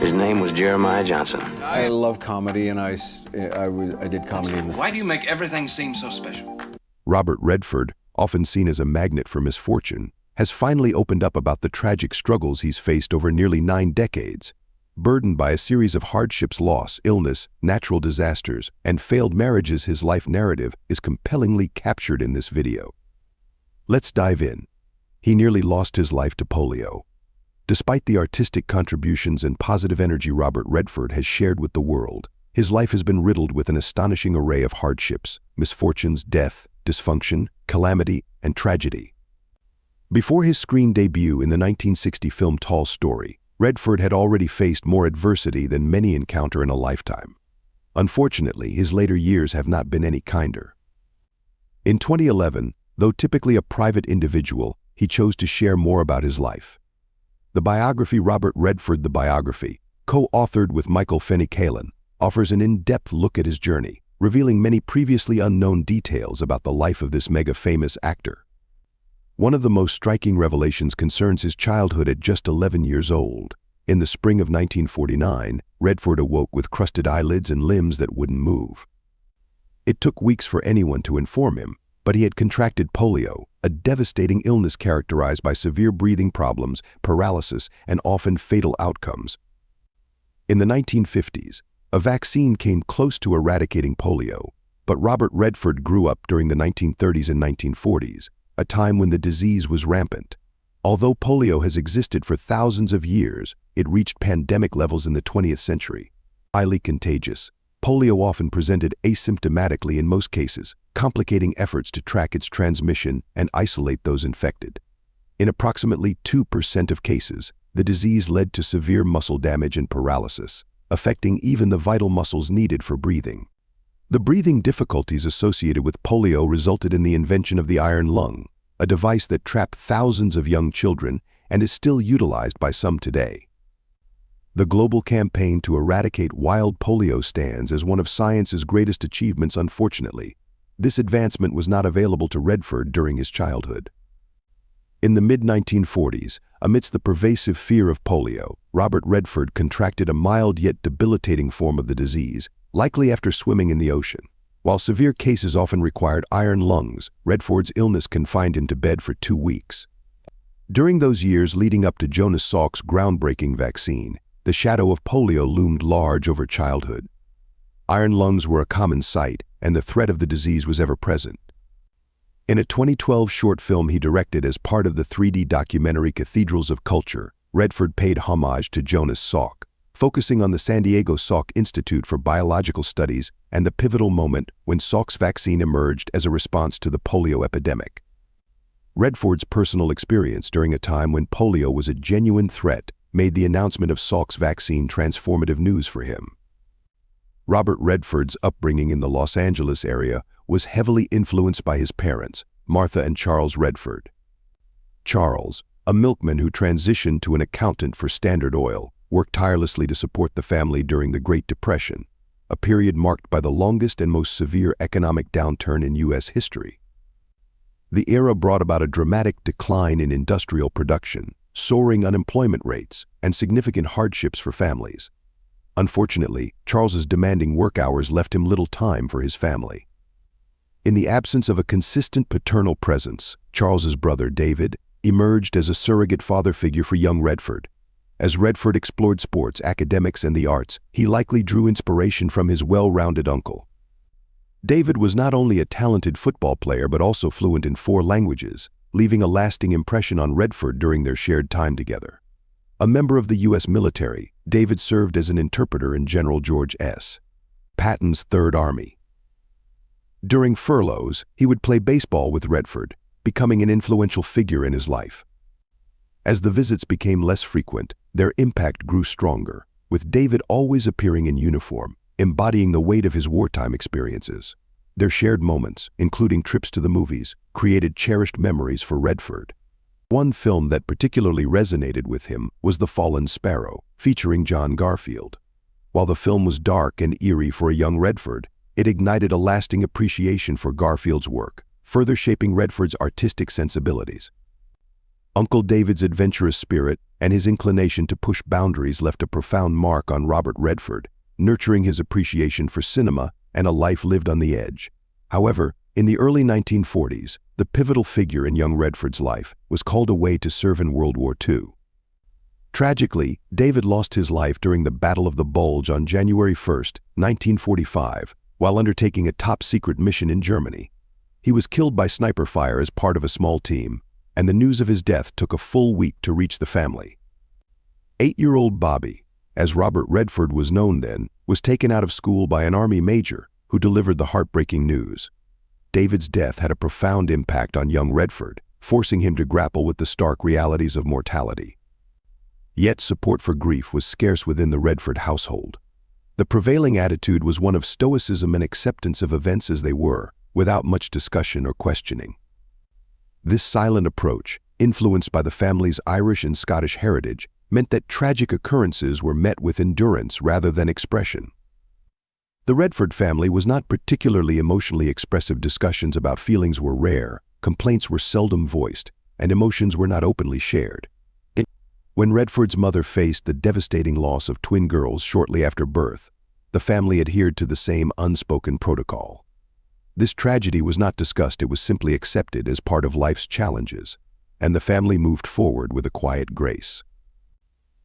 His name was Jeremiah Johnson. I love comedy, and I did comedy in the... Why do you make everything seem so special? Robert Redford, often seen as a magnet for misfortune, has finally opened up about the tragic struggles he's faced over nearly 9 decades. Burdened by a series of hardships, loss, illness, natural disasters, and failed marriages, his life narrative is compellingly captured in this video. Let's dive in. He nearly lost his life to polio. Despite the artistic contributions and positive energy Robert Redford has shared with the world, his life has been riddled with an astonishing array of hardships, misfortunes, death, dysfunction, calamity, and tragedy. Before his screen debut in the 1960 film Tall Story, Redford had already faced more adversity than many encounter in a lifetime. Unfortunately, his later years have not been any kinder. In 2011, though typically a private individual, he chose to share more about his life. The biography Robert Redford, the biography, co-authored with Michael Fenny-Kalin, offers an in-depth look at his journey, revealing many previously unknown details about the life of this mega-famous actor. One of the most striking revelations concerns his childhood at just 11 years old. In the spring of 1949, Redford awoke with crusted eyelids and limbs that wouldn't move. It took weeks for anyone to inform him, but he had contracted polio, a devastating illness characterized by severe breathing problems, paralysis, and often fatal outcomes. In the 1950s, a vaccine came close to eradicating polio, but Robert Redford grew up during the 1930s and 1940s, a time when the disease was rampant. Although polio has existed for thousands of years, it reached pandemic levels in the 20th century. Highly contagious, polio often presented asymptomatically in most cases, complicating efforts to track its transmission and isolate those infected. In approximately 2% of cases, the disease led to severe muscle damage and paralysis, affecting even the vital muscles needed for breathing. The breathing difficulties associated with polio resulted in the invention of the iron lung, a device that trapped thousands of young children and is still utilized by some today. The global campaign to eradicate wild polio stands as one of science's greatest achievements. Unfortunately, this advancement was not available to Redford during his childhood. In the mid-1940s, amidst the pervasive fear of polio, Robert Redford contracted a mild yet debilitating form of the disease, likely after swimming in the ocean. While severe cases often required iron lungs, Redford's illness confined him to bed for 2 weeks. During those years leading up to Jonas Salk's groundbreaking vaccine, the shadow of polio loomed large over childhood. Iron lungs were a common sight, and the threat of the disease was ever present. In a 2012 short film he directed as part of the 3D documentary Cathedrals of Culture, Redford paid homage to Jonas Salk, focusing on the San Diego Salk Institute for Biological Studies and the pivotal moment when Salk's vaccine emerged as a response to the polio epidemic. Redford's personal experience during a time when polio was a genuine threat made the announcement of Salk's vaccine transformative news for him. Robert Redford's upbringing in the Los Angeles area was heavily influenced by his parents, Martha and Charles Redford. Charles, a milkman who transitioned to an accountant for Standard Oil, worked tirelessly to support the family during the Great Depression, a period marked by the longest and most severe economic downturn in U.S. history. The era brought about a dramatic decline in industrial production, soaring unemployment rates, and significant hardships for families. Unfortunately, Charles's demanding work hours left him little time for his family. In the absence of a consistent paternal presence, Charles's brother David emerged as a surrogate father figure for young Redford. As Redford explored sports, academics, and the arts, he likely drew inspiration from his well-rounded uncle. David was not only a talented football player but also fluent in 4 languages, leaving a lasting impression on Redford during their shared time together. A member of the U.S. military, David served as an interpreter in General George S. Patton's Third Army. During furloughs, he would play baseball with Redford, becoming an influential figure in his life. As the visits became less frequent, their impact grew stronger, with David always appearing in uniform, embodying the weight of his wartime experiences. Their shared moments, including trips to the movies, created cherished memories for Redford. One film that particularly resonated with him was The Fallen Sparrow, featuring John Garfield. While the film was dark and eerie for a young Redford, it ignited a lasting appreciation for Garfield's work, further shaping Redford's artistic sensibilities. Uncle David's adventurous spirit and his inclination to push boundaries left a profound mark on Robert Redford, nurturing his appreciation for cinema and a life lived on the edge. However, in the early 1940s, the pivotal figure in young Redford's life was called away to serve in World War II. Tragically, David lost his life during the Battle of the Bulge on January 1, 1945, while undertaking a top-secret mission in Germany. He was killed by sniper fire as part of a small team, and the news of his death took a full week to reach the family. 8-year-old Bobby, as Robert Redford was known then, was taken out of school by an Army major who delivered the heartbreaking news. David's death had a profound impact on young Redford, forcing him to grapple with the stark realities of mortality. Yet support for grief was scarce within the Redford household. The prevailing attitude was one of stoicism and acceptance of events as they were, without much discussion or questioning. This silent approach, influenced by the family's Irish and Scottish heritage, meant that tragic occurrences were met with endurance rather than expression. The Redford family was not particularly emotionally expressive. Discussions about feelings were rare, complaints were seldom voiced, and emotions were not openly shared. When Redford's mother faced the devastating loss of twin girls shortly after birth, the family adhered to the same unspoken protocol. This tragedy was not discussed, it was simply accepted as part of life's challenges, and the family moved forward with a quiet grace.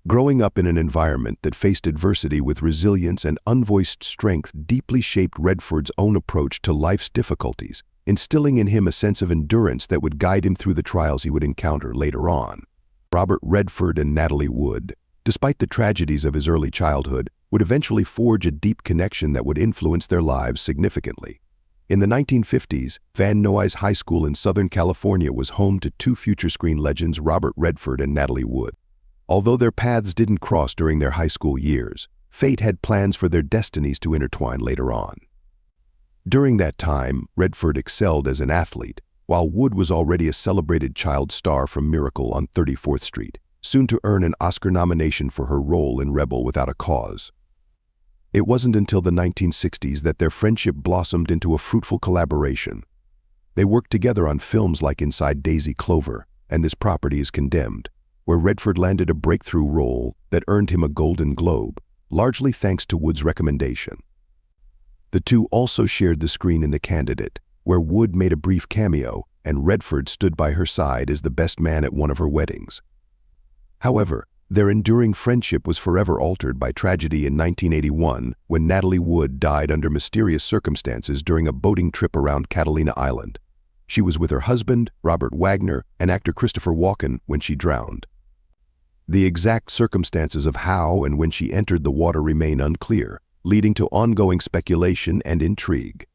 Growing up in an environment that faced adversity with resilience and unvoiced strength deeply shaped Redford's own approach to life's difficulties, instilling in him a sense of endurance that would guide him through the trials he would encounter later on. Robert Redford and Natalie Wood, despite the tragedies of his early childhood, would eventually forge a deep connection that would influence their lives significantly. In the 1950s, Van Nuys High School in Southern California was home to two future screen legends, Robert Redford and Natalie Wood. Although their paths didn't cross during their high school years, fate had plans for their destinies to intertwine later on. During that time, Redford excelled as an athlete, while Wood was already a celebrated child star from Miracle on 34th Street, soon to earn an Oscar nomination for her role in Rebel Without a Cause. It wasn't until the 1960s that their friendship blossomed into a fruitful collaboration. They worked together on films like Inside Daisy Clover and This Property is Condemned, where Redford landed a breakthrough role that earned him a Golden Globe, largely thanks to Wood's recommendation. The two also shared the screen in The Candidate, where Wood made a brief cameo and Redford stood by her side as the best man at one of her weddings. However, their enduring friendship was forever altered by tragedy in 1981 when Natalie Wood died under mysterious circumstances during a boating trip around Catalina Island. She was with her husband, Robert Wagner, and actor Christopher Walken when she drowned. The exact circumstances of how and when she entered the water remain unclear, leading to ongoing speculation and intrigue.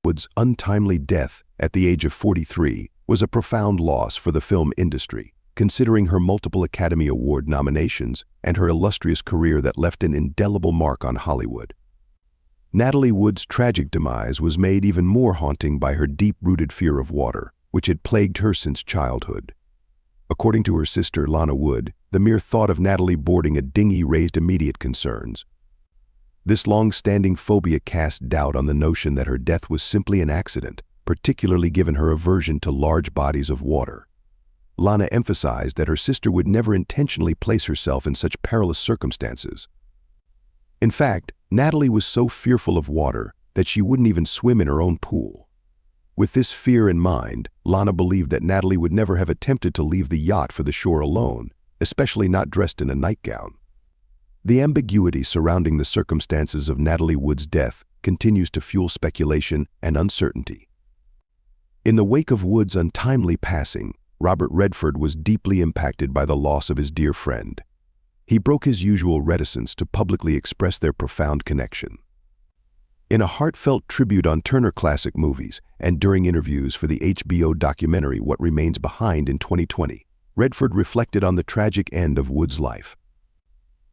Wood's untimely death at the age of 43 was a profound loss for the film industry, considering her multiple Academy Award nominations and her illustrious career that left an indelible mark on Hollywood. Natalie Wood's tragic demise was made even more haunting by her deep-rooted fear of water, which had plagued her since childhood. According to her sister, Lana Wood, the mere thought of Natalie boarding a dinghy raised immediate concerns. This long-standing phobia cast doubt on the notion that her death was simply an accident, particularly given her aversion to large bodies of water. Lana emphasized that her sister would never intentionally place herself in such perilous circumstances. In fact, Natalie was so fearful of water that she wouldn't even swim in her own pool. With this fear in mind, Lana believed that Natalie would never have attempted to leave the yacht for the shore alone, especially not dressed in a nightgown. The ambiguity surrounding the circumstances of Natalie Wood's death continues to fuel speculation and uncertainty. In the wake of Wood's untimely passing, Robert Redford was deeply impacted by the loss of his dear friend. He broke his usual reticence to publicly express their profound connection. In a heartfelt tribute on Turner Classic Movies and during interviews for the HBO documentary What Remains Behind in 2020, Redford reflected on the tragic end of Wood's life.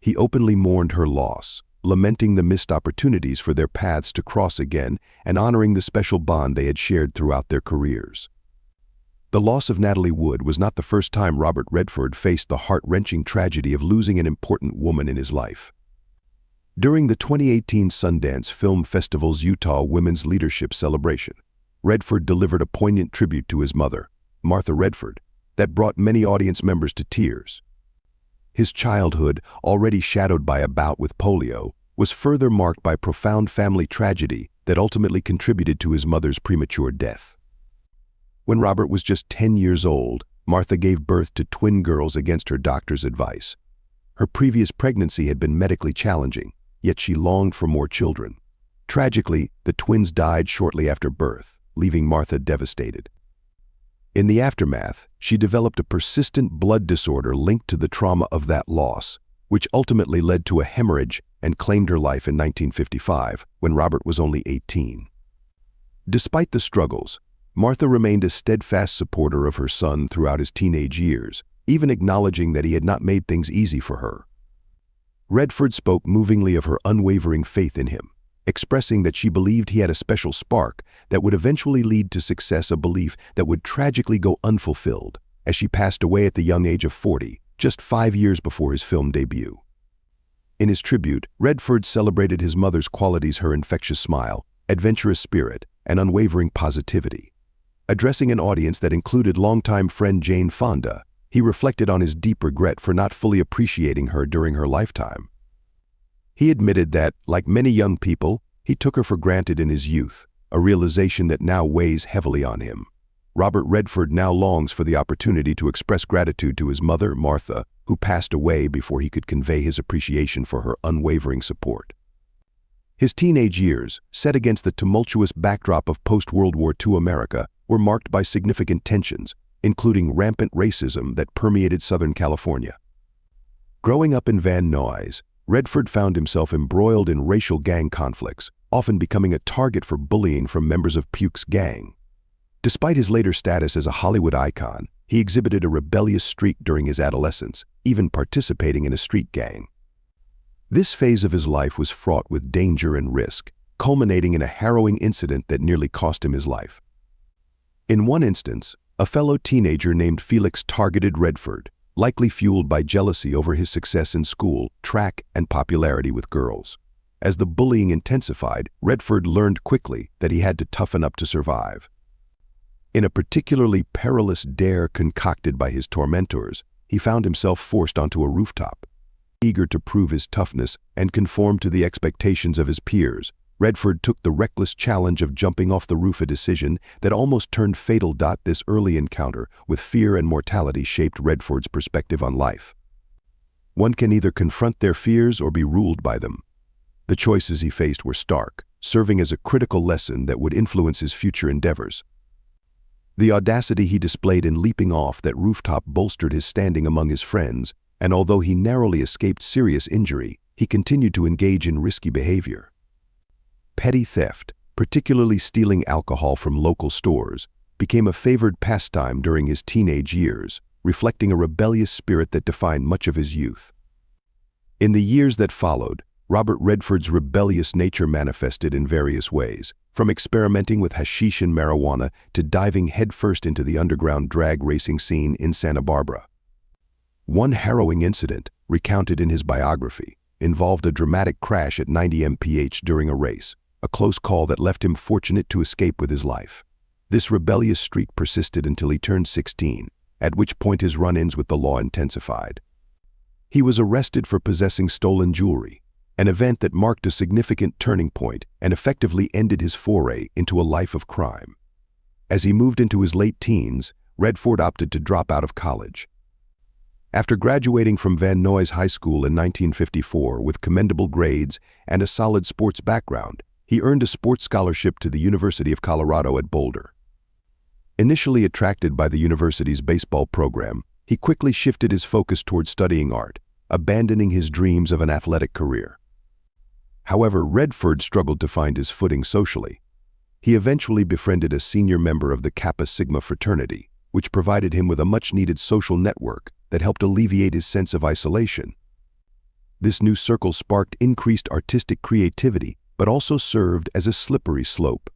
He openly mourned her loss, lamenting the missed opportunities for their paths to cross again and honoring the special bond they had shared throughout their careers. The loss of Natalie Wood was not the first time Robert Redford faced the heart-wrenching tragedy of losing an important woman in his life. During the 2018 Sundance Film Festival's Utah Women's Leadership Celebration, Redford delivered a poignant tribute to his mother, Martha Redford, that brought many audience members to tears. His childhood, already shadowed by a bout with polio, was further marked by profound family tragedy that ultimately contributed to his mother's premature death. When Robert was just 10 years old, Martha gave birth to twin girls against her doctor's advice. Her previous pregnancy had been medically challenging, yet she longed for more children. Tragically, the twins died shortly after birth, leaving Martha devastated. In the aftermath, she developed a persistent blood disorder linked to the trauma of that loss, which ultimately led to a hemorrhage and claimed her life in 1955, when Robert was only 18. Despite the struggles, Martha remained a steadfast supporter of her son throughout his teenage years, even acknowledging that he had not made things easy for her. Redford spoke movingly of her unwavering faith in him, expressing that she believed he had a special spark that would eventually lead to success, a belief that would tragically go unfulfilled as she passed away at the young age of 40, just 5 years before his film debut. In his tribute, Redford celebrated his mother's qualities: her infectious smile, adventurous spirit, and unwavering positivity. Addressing an audience that included longtime friend Jane Fonda, he reflected on his deep regret for not fully appreciating her during her lifetime. He admitted that, like many young people, he took her for granted in his youth, a realization that now weighs heavily on him. Robert Redford now longs for the opportunity to express gratitude to his mother, Martha, who passed away before he could convey his appreciation for her unwavering support. His teenage years, set against the tumultuous backdrop of post-World War II America, were marked by significant tensions, including rampant racism that permeated Southern California. Growing up in Van Nuys, Redford found himself embroiled in racial gang conflicts, often becoming a target for bullying from members of Puke's gang. Despite his later status as a Hollywood icon, he exhibited a rebellious streak during his adolescence, even participating in a street gang. This phase of his life was fraught with danger and risk, culminating in a harrowing incident that nearly cost him his life. In one instance, a fellow teenager named Felix targeted Redford, likely fueled by jealousy over his success in school, track, and popularity with girls. As the bullying intensified, Redford learned quickly that he had to toughen up to survive. In a particularly perilous dare concocted by his tormentors, he found himself forced onto a rooftop. Eager to prove his toughness and conform to the expectations of his peers, Redford took the reckless challenge of jumping off the roof, a decision that almost turned fatal. This early encounter with fear and mortality shaped Redford's perspective on life. One can either confront their fears or be ruled by them. The choices he faced were stark, serving as a critical lesson that would influence his future endeavors. The audacity he displayed in leaping off that rooftop bolstered his standing among his friends, and although he narrowly escaped serious injury, he continued to engage in risky behavior. Petty theft, particularly stealing alcohol from local stores, became a favored pastime during his teenage years, reflecting a rebellious spirit that defined much of his youth. In the years that followed, Robert Redford's rebellious nature manifested in various ways, from experimenting with hashish and marijuana to diving headfirst into the underground drag racing scene in Santa Barbara. One harrowing incident, recounted in his biography, involved a dramatic crash at 90 mph during a race, a close call that left him fortunate to escape with his life. This rebellious streak persisted until he turned 16, at which point his run-ins with the law intensified. He was arrested for possessing stolen jewelry, an event that marked a significant turning point and effectively ended his foray into a life of crime. As he moved into his late teens, Redford opted to drop out of college. After graduating from Van Nuys High School in 1954 with commendable grades and a solid sports background, he earned a sports scholarship to the University of Colorado at Boulder. Initially attracted by the university's baseball program, he quickly shifted his focus toward studying art, abandoning his dreams of an athletic career. However, Redford struggled to find his footing socially. He eventually befriended a senior member of the Kappa Sigma fraternity, which provided him with a much-needed social network that helped alleviate his sense of isolation. This new circle sparked increased artistic creativity, but also served as a slippery slope.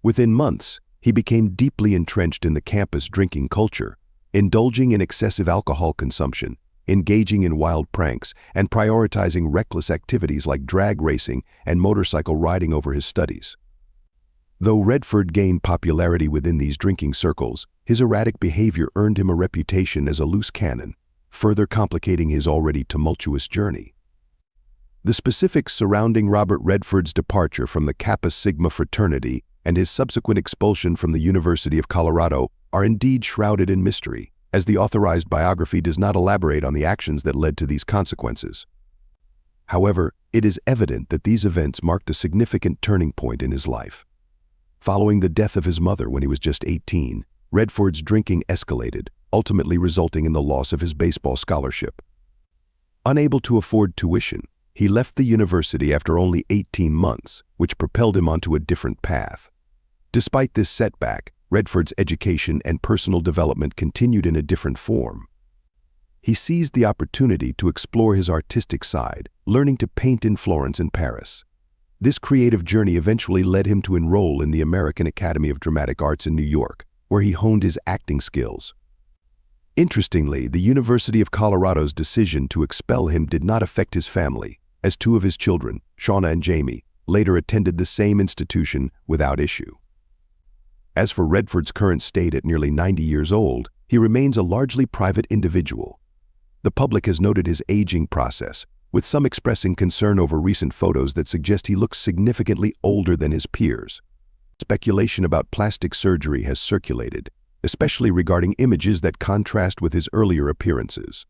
Within months, he became deeply entrenched in the campus drinking culture, indulging in excessive alcohol consumption, engaging in wild pranks, and prioritizing reckless activities like drag racing and motorcycle riding over his studies. Though Redford gained popularity within these drinking circles, his erratic behavior earned him a reputation as a loose cannon, further complicating his already tumultuous journey. The specifics surrounding Robert Redford's departure from the Kappa Sigma fraternity and his subsequent expulsion from the University of Colorado are indeed shrouded in mystery, as the authorized biography does not elaborate on the actions that led to these consequences. However, it is evident that these events marked a significant turning point in his life. Following the death of his mother when he was just 18, Redford's drinking escalated, ultimately resulting in the loss of his baseball scholarship. Unable to afford tuition, he left the university after only 18 months, which propelled him onto a different path. Despite this setback, Redford's education and personal development continued in a different form. He seized the opportunity to explore his artistic side, learning to paint in Florence and Paris. This creative journey eventually led him to enroll in the American Academy of Dramatic Arts in New York, where he honed his acting skills. Interestingly, the University of Colorado's decision to expel him did not affect his family, as two of his children, Shauna and Jamie, later attended the same institution without issue. As for Redford's current state at nearly 90 years old, he remains a largely private individual. The public has noted his aging process, with some expressing concern over recent photos that suggest he looks significantly older than his peers. Speculation about plastic surgery has circulated, especially regarding images that contrast with his earlier appearances.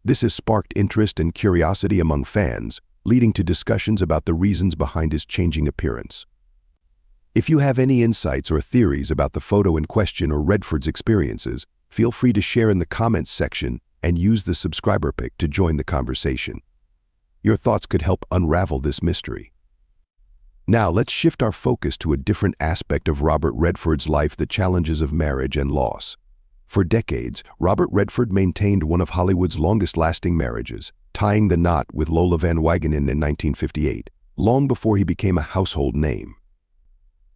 This has sparked interest and curiosity among fans, leading to discussions about the reasons behind his changing appearance. If you have any insights or theories about the photo in question or Redford's experiences, feel free to share in the comments section and use the subscriber pic to join the conversation. Your thoughts could help unravel this mystery. Now let's shift our focus to a different aspect of Robert Redford's life: the challenges of marriage and loss. For decades, Robert Redford maintained one of Hollywood's longest-lasting marriages, tying the knot with Lola Van Wagenen in 1958, long before he became a household name.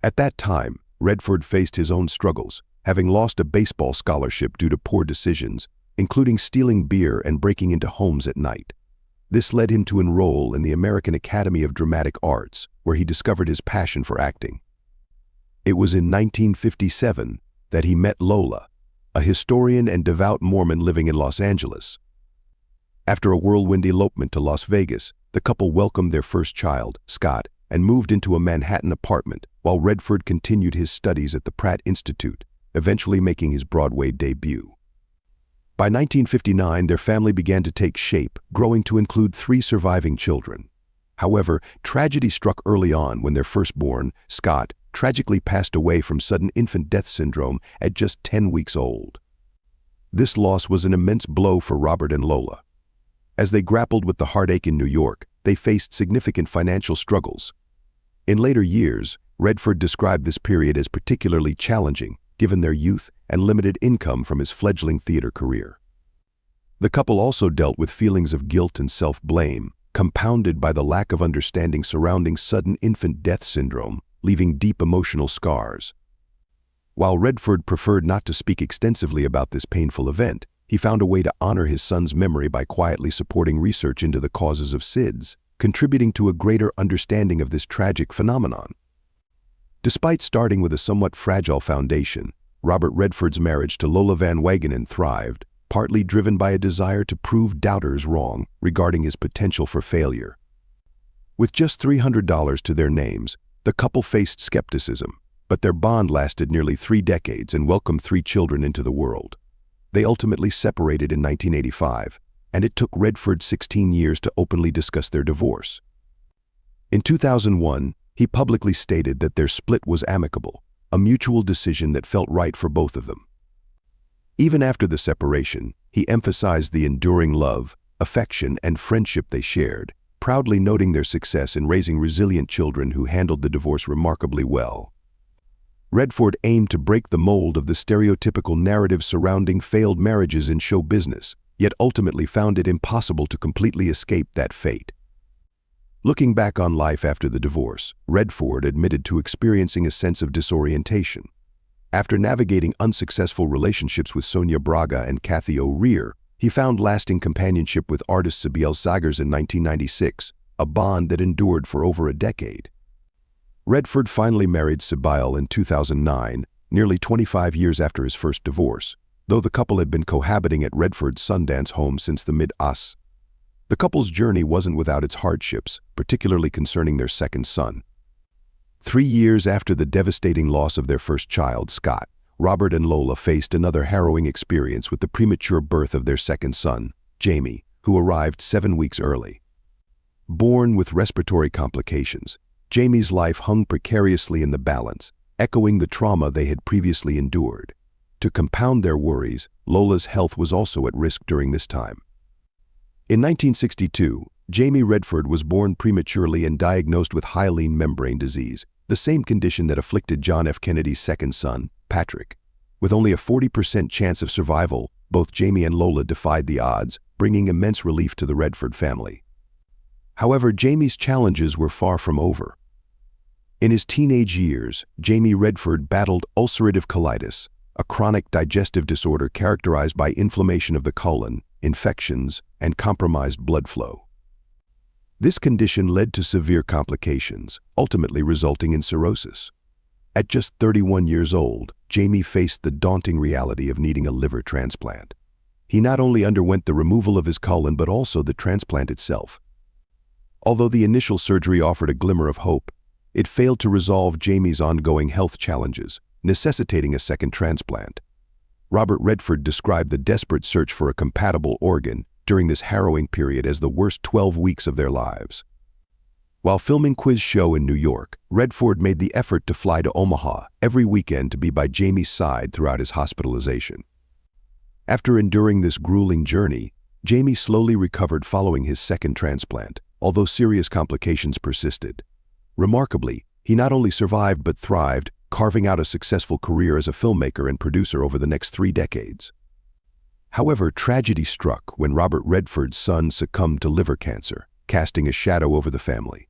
At that time, Redford faced his own struggles, having lost a baseball scholarship due to poor decisions, including stealing beer and breaking into homes at night. This led him to enroll in the American Academy of Dramatic Arts, where he discovered his passion for acting. It was in 1957 that he met Lola, a historian and devout Mormon living in Los Angeles. After a whirlwind elopement to Las Vegas, the couple welcomed their first child, Scott, and moved into a Manhattan apartment, while Redford continued his studies at the Pratt Institute, eventually making his Broadway debut. By 1959, their family began to take shape, growing to include 3 surviving children. However, tragedy struck early on when their firstborn, Scott, tragically passed away from sudden infant death syndrome at just 10 weeks old. This loss was an immense blow for Robert and Lola. As they grappled with the heartache in New York, they faced significant financial struggles. In later years, Redford described this period as particularly challenging, given their youth and limited income from his fledgling theater career. The couple also dealt with feelings of guilt and self-blame, compounded by the lack of understanding surrounding sudden infant death syndrome, leaving deep emotional scars. While Redford preferred not to speak extensively about this painful event, he found a way to honor his son's memory by quietly supporting research into the causes of SIDS, contributing to a greater understanding of this tragic phenomenon. Despite starting with a somewhat fragile foundation, Robert Redford's marriage to Lola Van Wagenen thrived, partly driven by a desire to prove doubters wrong regarding his potential for failure. With just $300 to their names, the couple faced skepticism, but their bond lasted nearly 3 decades and welcomed 3 children into the world. They ultimately separated in 1985, and it took Redford 16 years to openly discuss their divorce. In 2001, he publicly stated that their split was amicable, a mutual decision that felt right for both of them. Even after the separation, he emphasized the enduring love, affection, and friendship they shared, proudly noting their success in raising resilient children who handled the divorce remarkably well. Redford aimed to break the mold of the stereotypical narrative surrounding failed marriages in show business, yet ultimately found it impossible to completely escape that fate. Looking back on life after the divorce, Redford admitted to experiencing a sense of disorientation. After navigating unsuccessful relationships with Sonia Braga and Kathy O'Rear, he found lasting companionship with artist Sabiel Sagers in 1996, a bond that endured for over a decade. Redford finally married Sibylle in 2009, nearly 25 years after his first divorce, though the couple had been cohabiting at Redford's Sundance home since the mid-80s. The couple's journey wasn't without its hardships, particularly concerning their second son. 3 years after the devastating loss of their first child, Scott, Robert and Lola faced another harrowing experience with the premature birth of their second son, Jamie, who arrived 7 weeks early. Born with respiratory complications, Jamie's life hung precariously in the balance, echoing the trauma they had previously endured. To compound their worries, Lola's health was also at risk during this time. In 1962, Jamie Redford was born prematurely and diagnosed with hyaline membrane disease, the same condition that afflicted John F. Kennedy's second son, Patrick. With only a 40% chance of survival, both Jamie and Lola defied the odds, bringing immense relief to the Redford family. However, Jamie's challenges were far from over. In his teenage years, Jamie Redford battled ulcerative colitis, a chronic digestive disorder characterized by inflammation of the colon, infections, and compromised blood flow. This condition led to severe complications, ultimately resulting in cirrhosis. At just 31 years old, Jamie faced the daunting reality of needing a liver transplant. He not only underwent the removal of his colon but also the transplant itself. Although the initial surgery offered a glimmer of hope, it failed to resolve Jamie's ongoing health challenges, necessitating a second transplant. Robert Redford described the desperate search for a compatible organ during this harrowing period as the worst 12 weeks of their lives. While filming Quiz Show in New York, Redford made the effort to fly to Omaha every weekend to be by Jamie's side throughout his hospitalization. After enduring this grueling journey, Jamie slowly recovered following his second transplant, although serious complications persisted. Remarkably, he not only survived but thrived, carving out a successful career as a filmmaker and producer over the next 3 decades. However, tragedy struck when Robert Redford's son succumbed to liver cancer, casting a shadow over the family.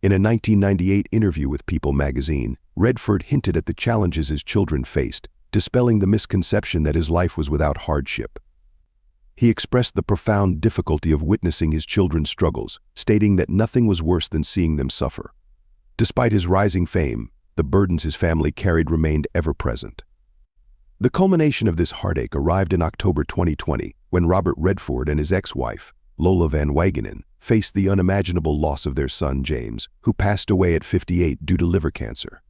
In a 1998 interview with People magazine, Redford hinted at the challenges his children faced, dispelling the misconception that his life was without hardship. He expressed the profound difficulty of witnessing his children's struggles, stating that nothing was worse than seeing them suffer. Despite his rising fame, the burdens his family carried remained ever present. The culmination of this heartache arrived in October 2020, when Robert Redford and his ex-wife, Lola Van Wagenen, faced the unimaginable loss of their son James, who passed away at 58 due to liver cancer.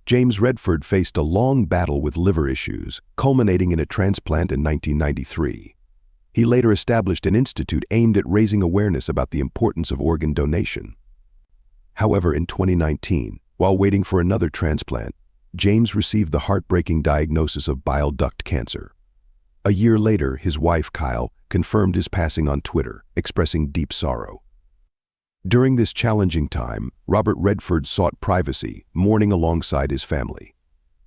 James Redford faced a long battle with liver issues, culminating in a transplant in 1993. He later established an institute aimed at raising awareness about the importance of organ donation. However, in 2019, while waiting for another transplant, James received the heartbreaking diagnosis of bile duct cancer. A year later, his wife, Kyle, confirmed his passing on Twitter, expressing deep sorrow. During this challenging time, Robert Redford sought privacy, mourning alongside his family.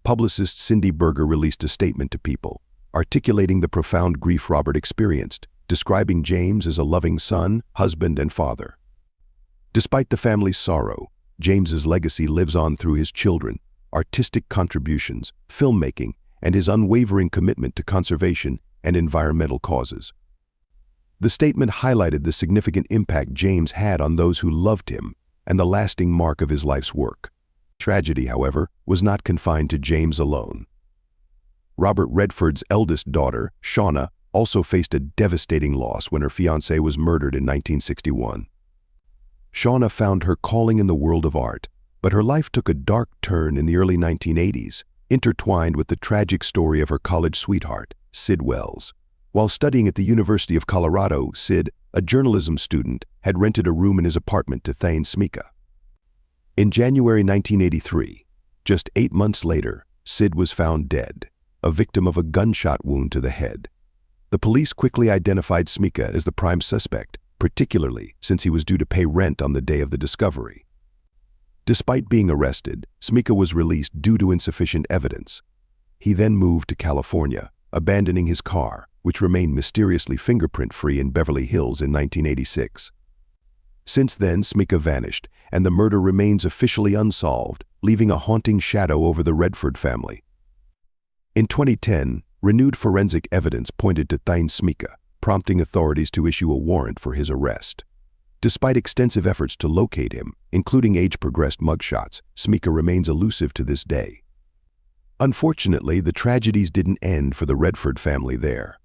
Publicist Cindy Berger released a statement to People, articulating the profound grief Robert experienced, describing James as a loving son, husband, and father. Despite the family's sorrow, James's legacy lives on through his children, artistic contributions, filmmaking, and his unwavering commitment to conservation and environmental causes. The statement highlighted the significant impact James had on those who loved him and the lasting mark of his life's work. Tragedy, however, was not confined to James alone. Robert Redford's eldest daughter, Shauna, also faced a devastating loss when her fiancé was murdered in 1961. Shauna found her calling in the world of art, but her life took a dark turn in the early 1980s, intertwined with the tragic story of her college sweetheart, Sid Wells. While studying at the University of Colorado, Sid, a journalism student, had rented a room in his apartment to Thane Smika. In January 1983, just 8 months later, Sid was found dead, a victim of a gunshot wound to the head. The police quickly identified Smika as the prime suspect, particularly since he was due to pay rent on the day of the discovery. Despite being arrested, Smika was released due to insufficient evidence. He then moved to California, abandoning his car, which remained mysteriously fingerprint-free in Beverly Hills in 1986. Since then, Smika vanished, and the murder remains officially unsolved, leaving a haunting shadow over the Redford family. In 2010, renewed forensic evidence pointed to Thane Smika, prompting authorities to issue a warrant for his arrest. Despite extensive efforts to locate him, including age-progressed mugshots, Smika remains elusive to this day. Unfortunately, the tragedies didn't end for the Redford family there.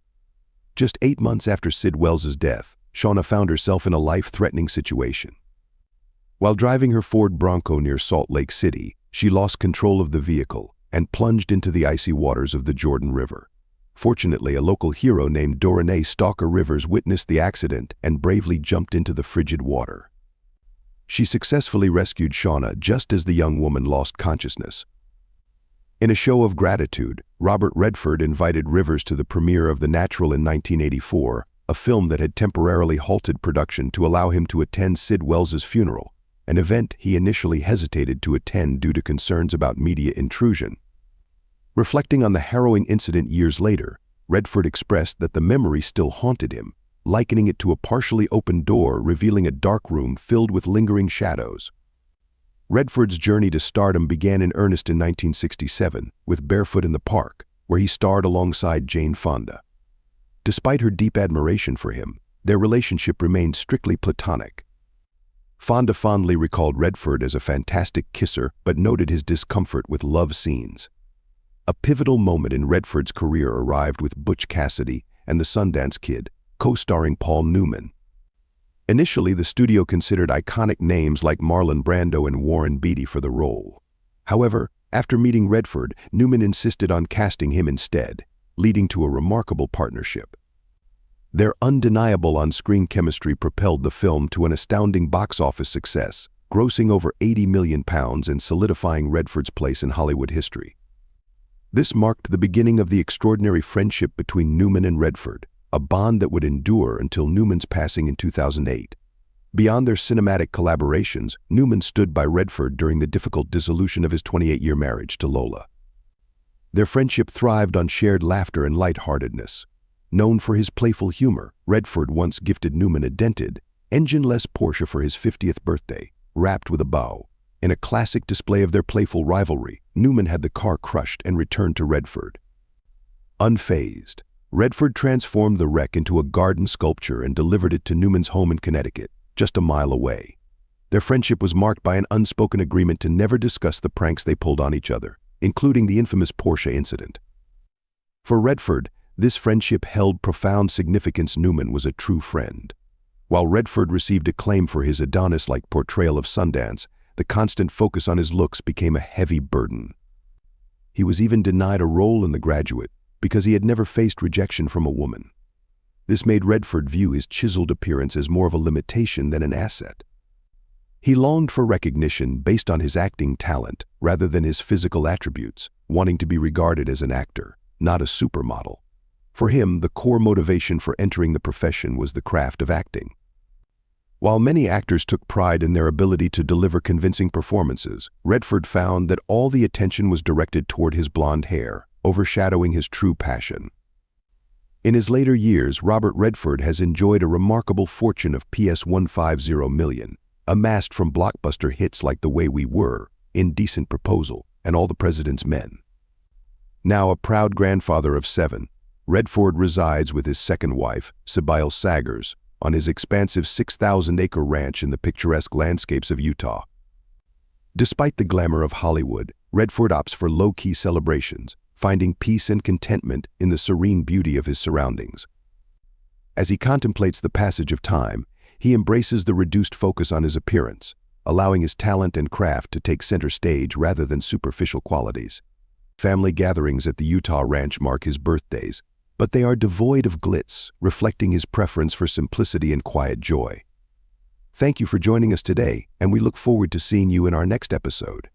Just 8 months after Sid Wells's death, Shauna found herself in a life-threatening situation. While driving her Ford Bronco near Salt Lake City, she lost control of the vehicle and plunged into the icy waters of the Jordan River. Fortunately, a local hero named Dorane Stalker Rivers witnessed the accident and bravely jumped into the frigid water. She successfully rescued Shauna just as the young woman lost consciousness. In a show of gratitude, Robert Redford invited Rivers to the premiere of The Natural in 1984, a film that had temporarily halted production to allow him to attend Sid Wells's funeral, an event he initially hesitated to attend due to concerns about media intrusion. Reflecting on the harrowing incident years later, Redford expressed that the memory still haunted him, likening it to a partially opened door revealing a dark room filled with lingering shadows. Redford's journey to stardom began in earnest in 1967 with Barefoot in the Park, where he starred alongside Jane Fonda. Despite her deep admiration for him, their relationship remained strictly platonic. Fonda fondly recalled Redford as a fantastic kisser but noted his discomfort with love scenes. A pivotal moment in Redford's career arrived with Butch Cassidy and the Sundance Kid, co-starring Paul Newman. Initially, the studio considered iconic names like Marlon Brando and Warren Beatty for the role. However, after meeting Redford, Newman insisted on casting him instead, leading to a remarkable partnership. Their undeniable on-screen chemistry propelled the film to an astounding box office success, grossing over £80 million and solidifying Redford's place in Hollywood history. This marked the beginning of the extraordinary friendship between Newman and Redford, a bond that would endure until Newman's passing in 2008. Beyond their cinematic collaborations, Newman stood by Redford during the difficult dissolution of his 28-year marriage to Lola. Their friendship thrived on shared laughter and lightheartedness. Known for his playful humor, Redford once gifted Newman a dented, engine-less Porsche for his 50th birthday, wrapped with a bow. In a classic display of their playful rivalry, Newman had the car crushed and returned to Redford. Unfazed, Redford transformed the wreck into a garden sculpture and delivered it to Newman's home in Connecticut, just a mile away. Their friendship was marked by an unspoken agreement to never discuss the pranks they pulled on each other, including the infamous Porsche incident. For Redford, this friendship held profound significance. Newman was a true friend. While Redford received acclaim for his Adonis-like portrayal of Sundance, the constant focus on his looks became a heavy burden. He was even denied a role in The Graduate because he had never faced rejection from a woman. This made Redford view his chiseled appearance as more of a limitation than an asset. He longed for recognition based on his acting talent rather than his physical attributes, wanting to be regarded as an actor, not a supermodel. For him, the core motivation for entering the profession was the craft of acting. While many actors took pride in their ability to deliver convincing performances, Redford found that all the attention was directed toward his blonde hair, overshadowing his true passion. In his later years, Robert Redford has enjoyed a remarkable fortune of $150 million, amassed from blockbuster hits like The Way We Were, Indecent Proposal, and All the President's Men. Now a proud grandfather of 7, Redford resides with his second wife, Sibyl Sagers, on his expansive 6,000-acre ranch in the picturesque landscapes of Utah. Despite the glamour of Hollywood, Redford opts for low-key celebrations, finding peace and contentment in the serene beauty of his surroundings. As he contemplates the passage of time, he embraces the reduced focus on his appearance, allowing his talent and craft to take center stage rather than superficial qualities. Family gatherings at the Utah ranch mark his birthdays, but they are devoid of glitz, reflecting his preference for simplicity and quiet joy. Thank you for joining us today, and we look forward to seeing you in our next episode.